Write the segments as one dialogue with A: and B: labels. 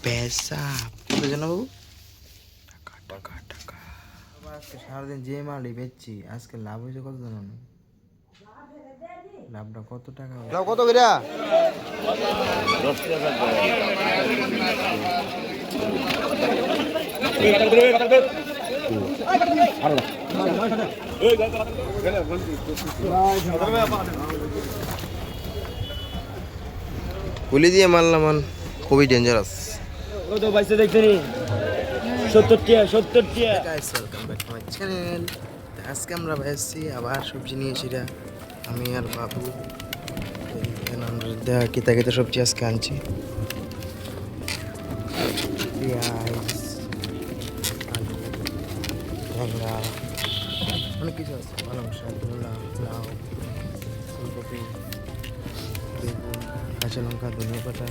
A: पैसा কত জানো বাবু? টাকা টাকা টাকা। আজকে সারাদিন যে মালই বেচছি, আজকে লাভ হয়েছে কত জানো? লাভটা কত টাকা? লাভ কত করে?
B: 10 টাকা।
A: গুলি দিয়ে মারলাম, খুবই ডেঞ্জারাস।
B: ও তো বাইসে দেখছেনি 70 টাকা 70 টাকা।
A: Guys welcome back to my channel. আজকে আমরা এসেছি আবার সবজি নিয়ে এসেছিলাম আমি আর বাবু। আমরা কিতা কিতা সবজি আজকে আনছি, পেঁয়াজ, আলু, ঢেঁড়া, অনেক কিছু আছে। পালং শাক, মূলা, লাউ, ফুলকপি, বেগুন, কাঁচা লঙ্কা, ধনিয়া পাতা,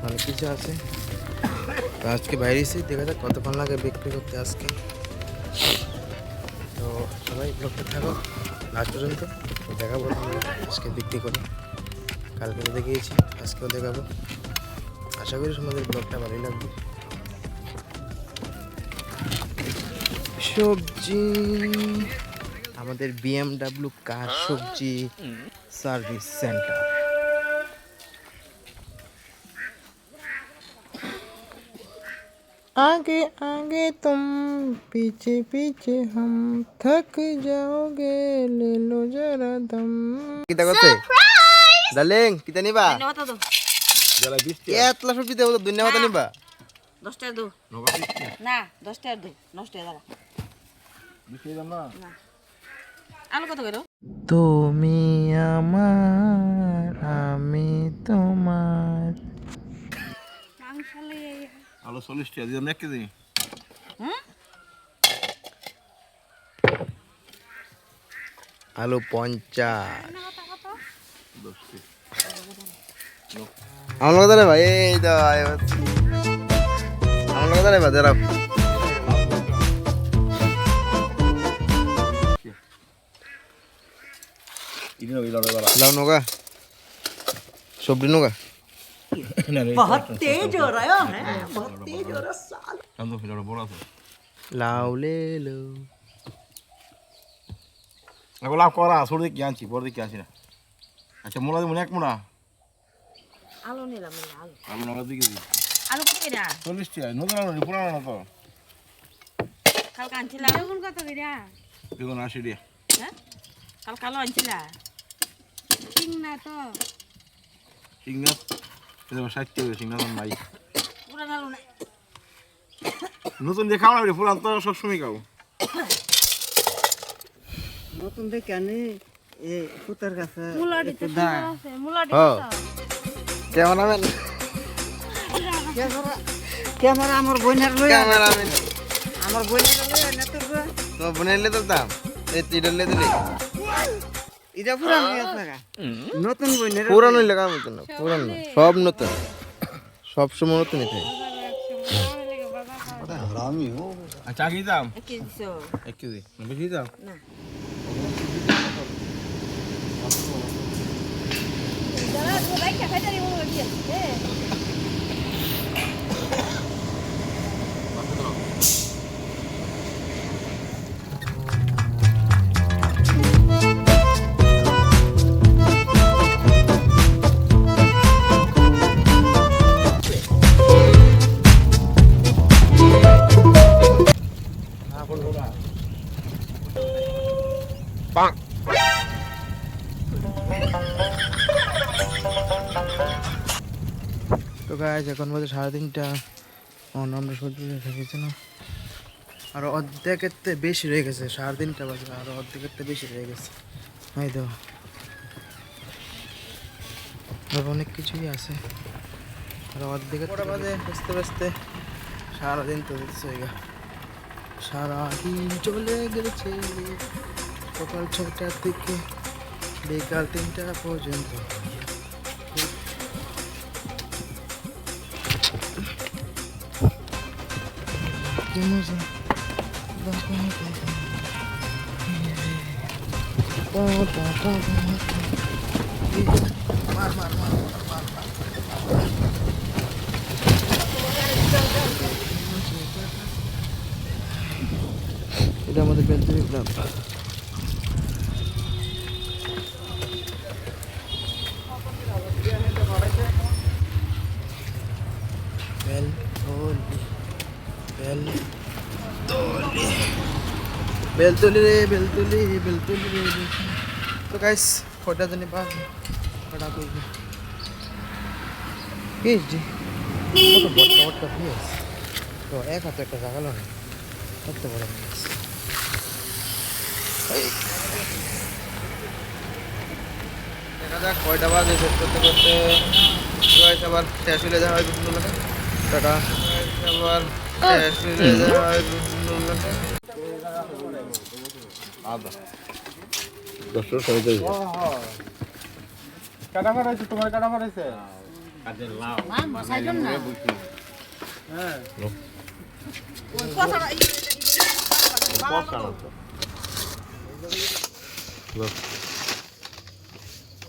A: অনেক কিছু আছে। তো আজকে বাইরে এসে দেখা যাক কতক্ষণ লাগে বিক্রি করতে আজকে। তো সবাই ব্লগটা থাকো লাস্ট পর্যন্ত, দেখাবো আজকে বিক্রি করে। কালকে তো দেখিয়েছি, আজকেও দেখাবো। আশা করি তোমাদের ব্লগটা ভালোই লাগবে। সবজি আমাদের BMW কার সবজি সার্ভিস সেন্টার। आगे आगे तुम पीछे पीछे हम थक जाओगे ले लो जरा दम। কিতা করতে ডার্লিং কিতা নিবা?
C: ধন্যবাদ দাও।
A: জলা 20 টাকা এতলা সবজি দেব তো ধন্যবাদ নিবা?
C: 10 টাকা দাও। না 10 টাকা দাও, 10 টাকা দাও।
B: 20 টাকা দাম না।
C: না আলু কত করে?
A: তুমি আমার আমি তোমার।
C: মাংসলে
B: আলু 40 টাকা দিলাম 1 কেজি।
A: আলু 50।
B: 10 টাকা।
A: আমার কথা রে ভাই, এই তো আমার কথা রে ভাই দাঁড়া।
B: ইনো ইলারে বালা।
A: লাউ নোগা সবজি নোগা।
C: बहुत तेज हो रहा है बहुत तेज हो रहा साल।
B: কাম তো ফিলারে বড় আছে।
A: লাউ লে লো।
B: আগো লাভ করা ছোট দিকে আনছি, বড় দিকে আনছি না। আচ্ছা মোলা দিমু এক মোলা।
C: আলু নিলাম আলু।
B: আলু নাগা দিকে দি।
C: আলু কত করে?
B: 40 টাকা। নতুন আলু পুরানো না তো।
C: কালকে আনছিলাম। বেগুন কত করে?
B: বেগুন 80 টাকা।
C: হ্যাঁ কাল কালো আনছিলা। চিংনা তো
B: সিংনা এটা 60 টাকা সিংনা দাম নাই।
C: পুরান আলু নাই।
B: নতুন যে খাওয়া না পুরান তো সব সময় খাও।
D: নতুন দেখে আনি এই পুতার কাছে
C: মুলাডিতে আছে মুলাডি
A: হ্যাঁ ক্যামেরাম্যান
D: ক্যামেরা আমার বোনের লই
A: ক্যামেরাম্যান
D: আমার বোনের লই না তোর গো
A: তো বনেলে তো দাম এই তিডলে দিলে
D: এটা পুরান হয়ে গেছে না নতুন বোনের
A: পুরানো লাগা মত না, পুরানো না, সব নতুন, সব সময় নতুনই থাকে।
B: আচ্ছা কি দাম?
C: 1 কেজি
B: 1 কেজি। বেশি দাম?
C: না যারা সবাই খাইতারি মনে দিয়েছে
A: তো গাইজ এখন বলতে 3:30 আমরা সবজি রেখেছি না, আর অর্ধেকের থেকে বেশি রয়ে গেছে। 3:30 বাজে আর অর্ধেকের থেকে বেশি রয়ে গেছে। এই তো আর অনেক কিছুই আছে, আর অর্ধেকের বাজে বেচতে বেচতে সারাদিন তো হচ্ছে। সারাদিন চলে গেছে সকাল 6টা থেকে বিকাল 3টা পর্যন্ত। কি মজা! মার মার মার মার মার। বেলতলি ক্লাব। বেলতলি রে বেলতলি বেলতলি রে। তো গাইস কটা জানি পাস কটা কই পিএইচডি কত বড় পিএস তো এক হাতে একটা জাগালো না কত বড় পিএস। দেখা যাক কয়টা বাজে শেষ করতে করতে গাইস আবার শেষ হয়ে যাওয়া হয় বিভিন্ন লাগে টাটা আবার শেষ হয়ে যাওয়া হয় বিভিন্ন লাগে
B: আদা 10 সবাই যাই
E: কাটা ফাটাইছে তোমার কাটা ফাটাইছে
B: কাজের লাউ
F: সাইডন না
E: হ্যাঁ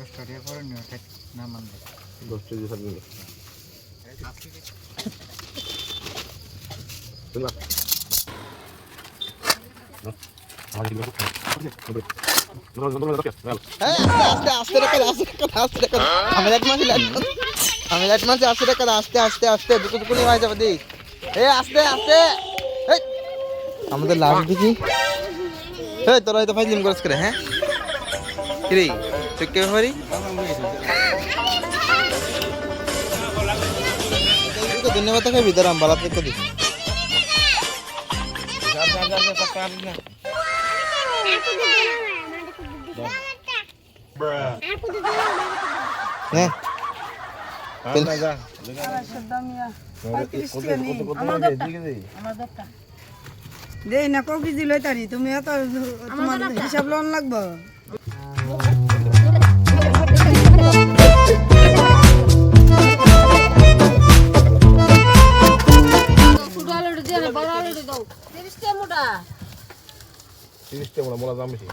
D: স্টাডিয়ার পরে নিয়ে না মানবে
B: 10 কেজি থাকবে
A: আস্তে আস্তে টাকা আস্তে টাকা আমি লাইট মারছি আস্তে টাকা আস্তে আস্তে আস্তে দুটো দুটো নিয়ে যাবে দেখ আস্তে আস্তে আমাদের লাভ দেখি তোরা হয়তো ফাইজলিম করছ করে হ্যাঁ কিরে তুই কে পারি ধন্যবাদ তাকে ভিতরে আমি বালা থেকে দিই হ্যাঁ
F: দেই না কো কেজি লই তারি তুমি এত তোমার হিসাব লন লাগবে সুডালে দে না বড়ালে দাও 30 টা মোটা
B: 30 টা মোলা দাম বেশি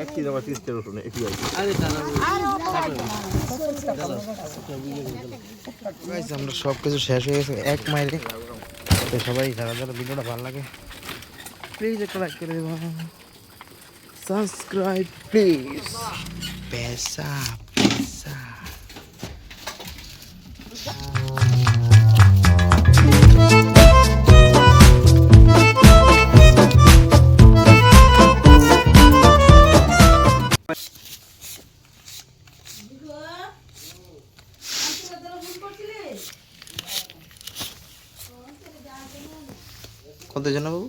B: একই দাম 30 টা রসুন একই
A: আমরা সব কিছু শেষ হয়ে গেছে এক মাইলে তো সবাই যারা যারা ভিডিওটা ভালো লাগে প্লিজ একটা লাইক করে দেবো সাবস্ক্রাইব প্লিজ পেসা পেসা কত জন বাবু